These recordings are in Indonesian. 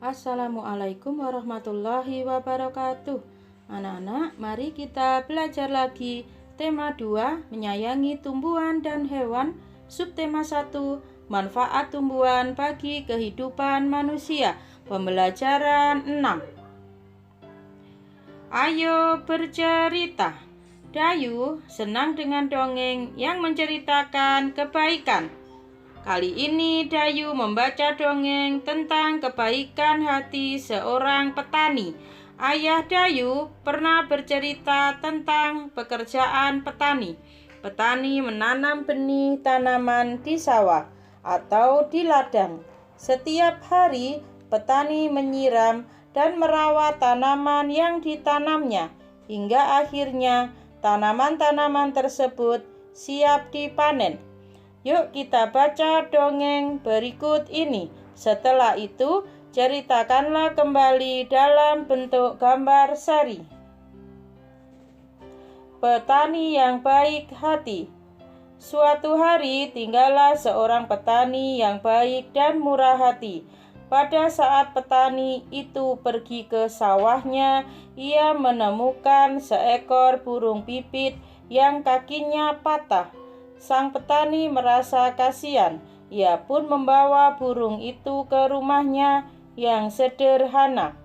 Assalamualaikum warahmatullahi wabarakatuh. Anak-anak, mari kita belajar lagi tema 2, menyayangi tumbuhan dan hewan. Subtema 1, manfaat tumbuhan bagi kehidupan manusia. Pembelajaran 6. Ayo bercerita. Dayu senang dengan dongeng yang menceritakan kebaikan. Kali ini Dayu membaca dongeng tentang kebaikan hati seorang petani. Ayah Dayu pernah bercerita tentang pekerjaan petani. Petani menanam benih tanaman di sawah atau di ladang. Setiap hari petani menyiram dan merawat tanaman yang ditanamnya hingga akhirnya tanaman-tanaman tersebut siap dipanen. Yuk kita baca dongeng berikut ini. Setelah itu, ceritakanlah kembali dalam bentuk gambar seri. Petani yang baik hati. Suatu hari tinggallah seorang petani yang baik dan murah hati. Pada saat petani itu pergi ke sawahnya, ia menemukan seekor burung pipit yang kakinya patah. Sang petani merasa kasihan. Ia pun membawa burung itu ke rumahnya yang sederhana.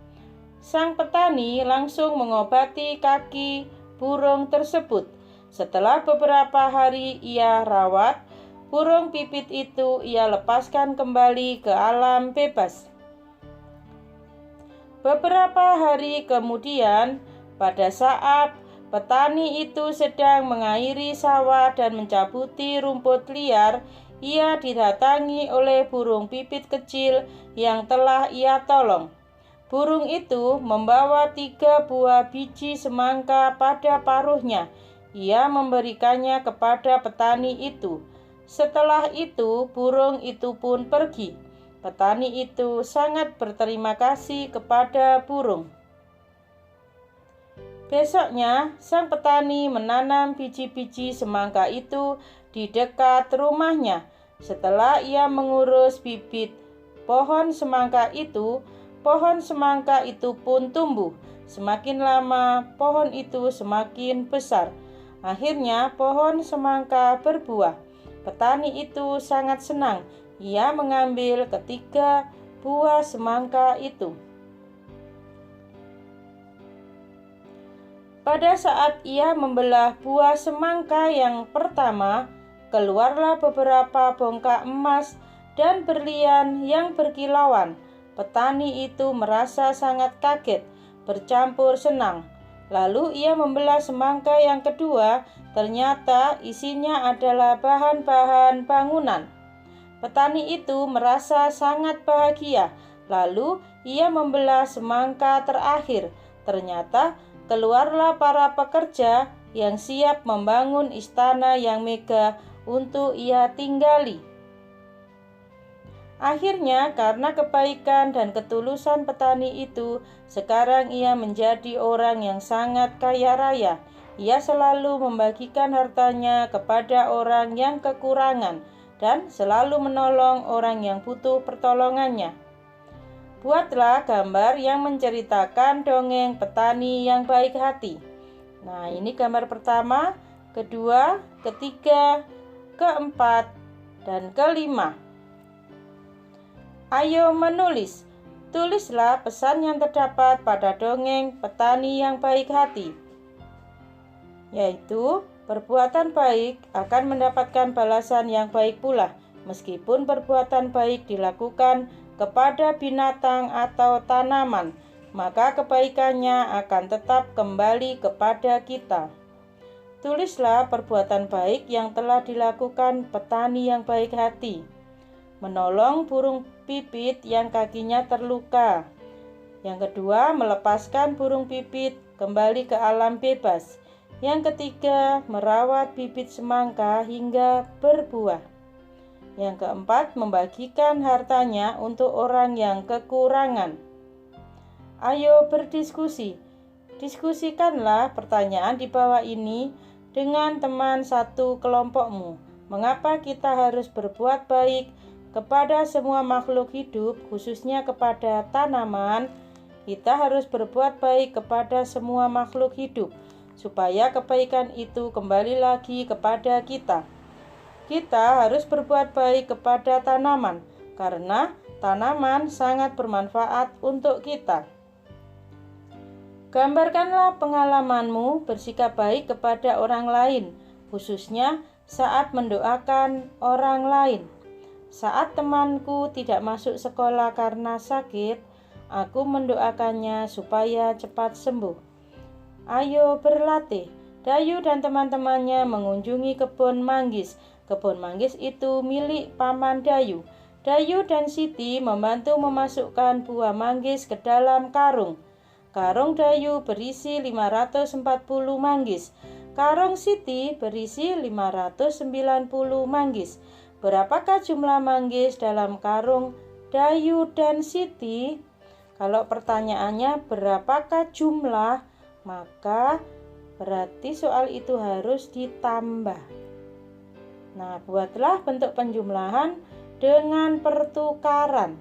Sang petani langsung mengobati kaki burung tersebut. Setelah beberapa hari ia rawat, burung pipit itu ia lepaskan kembali ke alam bebas. Beberapa hari kemudian, pada saat petani itu sedang mengairi sawah dan mencabuti rumput liar, ia didatangi oleh burung pipit kecil yang telah ia tolong. Burung itu membawa 3 buah biji semangka pada paruhnya. Ia memberikannya kepada petani itu. Setelah itu, burung itu pun pergi. Petani itu sangat berterima kasih kepada burung. Besoknya, sang petani menanam biji-biji semangka itu di dekat rumahnya. Setelah ia mengurus bibit pohon semangka itu pun tumbuh. Semakin lama, pohon itu semakin besar. Akhirnya, pohon semangka berbuah. Petani itu sangat senang. Ia mengambil ketiga buah semangka itu. Pada saat ia membelah buah semangka yang pertama, keluarlah beberapa bongkak emas dan berlian yang berkilauan. Petani itu merasa sangat kaget, bercampur senang. Lalu ia membelah semangka yang kedua, ternyata isinya adalah bahan-bahan bangunan. Petani itu merasa sangat bahagia. Lalu ia membelah semangka terakhir, ternyata keluarlah para pekerja yang siap membangun istana yang megah untuk ia tinggali. Akhirnya, karena kebaikan dan ketulusan petani itu, sekarang ia menjadi orang yang sangat kaya raya. Ia selalu membagikan hartanya kepada orang yang kekurangan dan selalu menolong orang yang butuh pertolongannya. Buatlah gambar yang menceritakan dongeng petani yang baik hati. Nah, ini gambar pertama, kedua, ketiga, keempat, dan kelima. Ayo menulis. Tulislah pesan yang terdapat pada dongeng petani yang baik hati, yaitu perbuatan baik akan mendapatkan balasan yang baik pula, meskipun perbuatan baik dilakukan kepada binatang atau tanaman, maka kebaikannya akan tetap kembali kepada kita. Tulislah perbuatan baik yang telah dilakukan petani yang baik hati. Menolong burung pipit yang kakinya terluka. Yang kedua, melepaskan burung pipit kembali ke alam bebas. Yang ketiga, merawat bibit semangka hingga berbuah. Yang keempat, membagikan hartanya untuk orang yang kekurangan. Ayo berdiskusi. Diskusikanlah pertanyaan di bawah ini dengan teman satu kelompokmu. Mengapa kita harus berbuat baik kepada semua makhluk hidup, khususnya kepada tanaman, kita harus berbuat baik kepada semua makhluk hidup, supaya kebaikan itu kembali lagi kepada kita. Kita harus berbuat baik kepada tanaman, karena tanaman sangat bermanfaat untuk kita. Gambarkanlah pengalamanmu bersikap baik kepada orang lain, khususnya saat mendoakan orang lain. Saat temanku tidak masuk sekolah karena sakit, aku mendoakannya supaya cepat sembuh. Ayo berlatih. Dayu dan teman-temannya mengunjungi kebun manggis. Kebun manggis itu milik Paman Dayu. Dayu dan Siti membantu memasukkan buah manggis ke dalam karung. Karung Dayu berisi 540 manggis. Karung Siti berisi 590 manggis. Berapakah jumlah manggis dalam karung Dayu dan Siti? Kalau pertanyaannya berapakah jumlah, maka berarti soal itu harus ditambah. Nah, buatlah bentuk penjumlahan dengan pertukaran.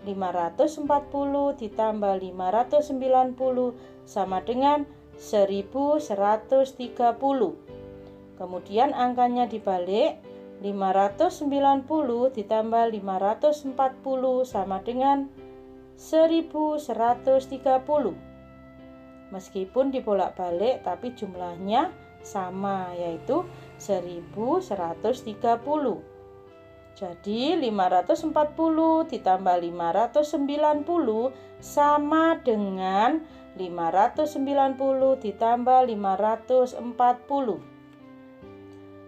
540 ditambah 590 sama dengan 1130. Kemudian angkanya dibalik, 590 ditambah 540 sama dengan 1130. Meskipun dibolak-balik tapi jumlahnya sama, yaitu 1130. Jadi 540 ditambah 590 sama dengan 590 ditambah 540.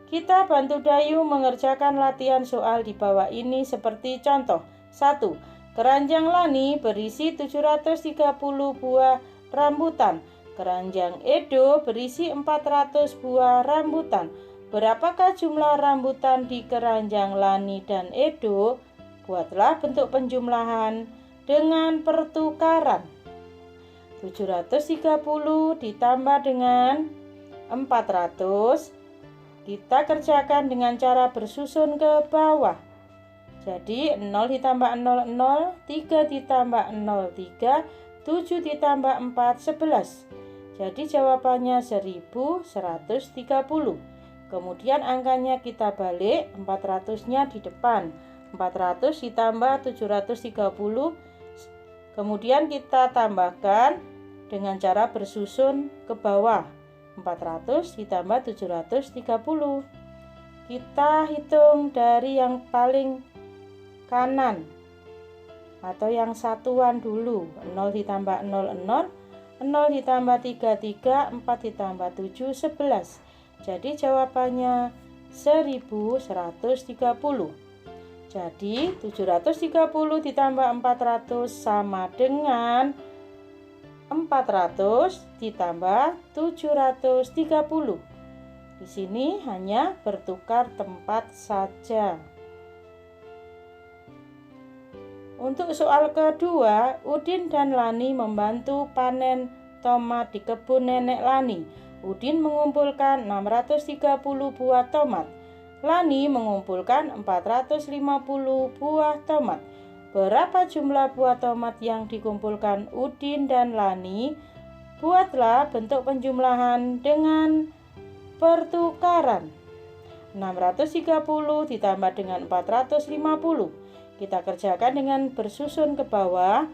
Kita bantu Dayu mengerjakan latihan soal di bawah ini seperti contoh. 1. Keranjang Lani berisi 730 buah rambutan. Keranjang Edo berisi 400 buah rambutan. Berapakah jumlah rambutan di keranjang Lani dan Edo? Buatlah bentuk penjumlahan dengan pertukaran. 730 ditambah dengan 400. Kita kerjakan dengan cara bersusun ke bawah. Jadi 0 ditambah 0, 0, 3 ditambah 0, 3, 7 ditambah 4, 11. Jadi jawabannya 1130. Kemudian angkanya kita balik, 400-nya di depan. 400 ditambah 730. Kemudian kita tambahkan dengan cara bersusun ke bawah. 400 ditambah 730. Kita hitung dari yang paling kanan atau yang satuan dulu. 0 ditambah 0, 0. 0 ditambah 3, 3. 4 ditambah 7, 11. Jadi jawabannya 1130. Jadi 730 ditambah 400 sama dengan 400 ditambah 730. Di sini hanya bertukar tempat saja. Untuk soal kedua, Udin dan Lani membantu panen tomat di kebun nenek Lani. Udin mengumpulkan 630 buah tomat. Lani mengumpulkan 450 buah tomat. Berapa jumlah buah tomat yang dikumpulkan Udin dan Lani? Buatlah bentuk penjumlahan dengan pertukaran. 630 ditambah dengan 450. Kita kerjakan dengan bersusun ke bawah.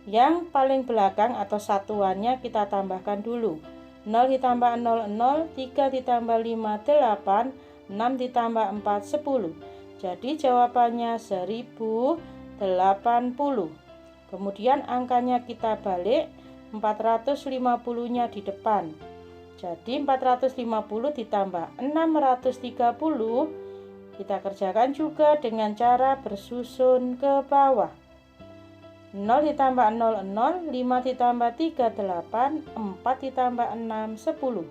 Yang paling belakang atau satuannya kita tambahkan dulu. 0 ditambah 0, 0, 3 ditambah 5, 8, 6 ditambah 4, 10. Jadi jawabannya 1080. Kemudian angkanya kita balik, 450-nya di depan. Jadi 450 ditambah 630. Kita kerjakan juga dengan cara bersusun ke bawah. 0 ditambah 0, 0, 5 ditambah 3, 8, 4 ditambah 6, 10.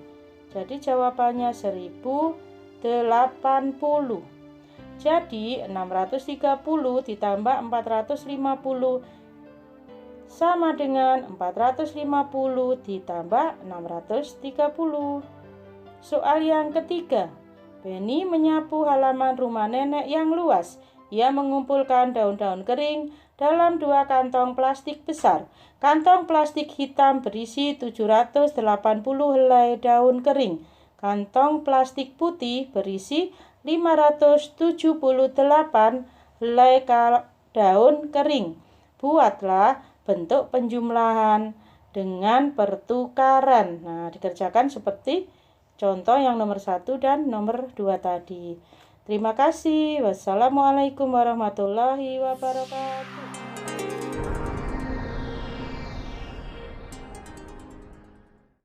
Jadi jawabannya 1080. Jadi 630 ditambah 450 sama dengan 450 ditambah 630. Soal yang ketiga. Beni menyapu halaman rumah nenek yang luas. Ia mengumpulkan daun-daun kering dalam 2 kantong plastik besar. Kantong plastik hitam berisi 780 helai daun kering. Kantong plastik putih berisi 578 helai daun kering. Buatlah bentuk penjumlahan dengan pertukaran. Nah, dikerjakan seperti contoh yang nomor 1 dan nomor 2 tadi. Terima kasih. Wassalamualaikum warahmatullahi wabarakatuh.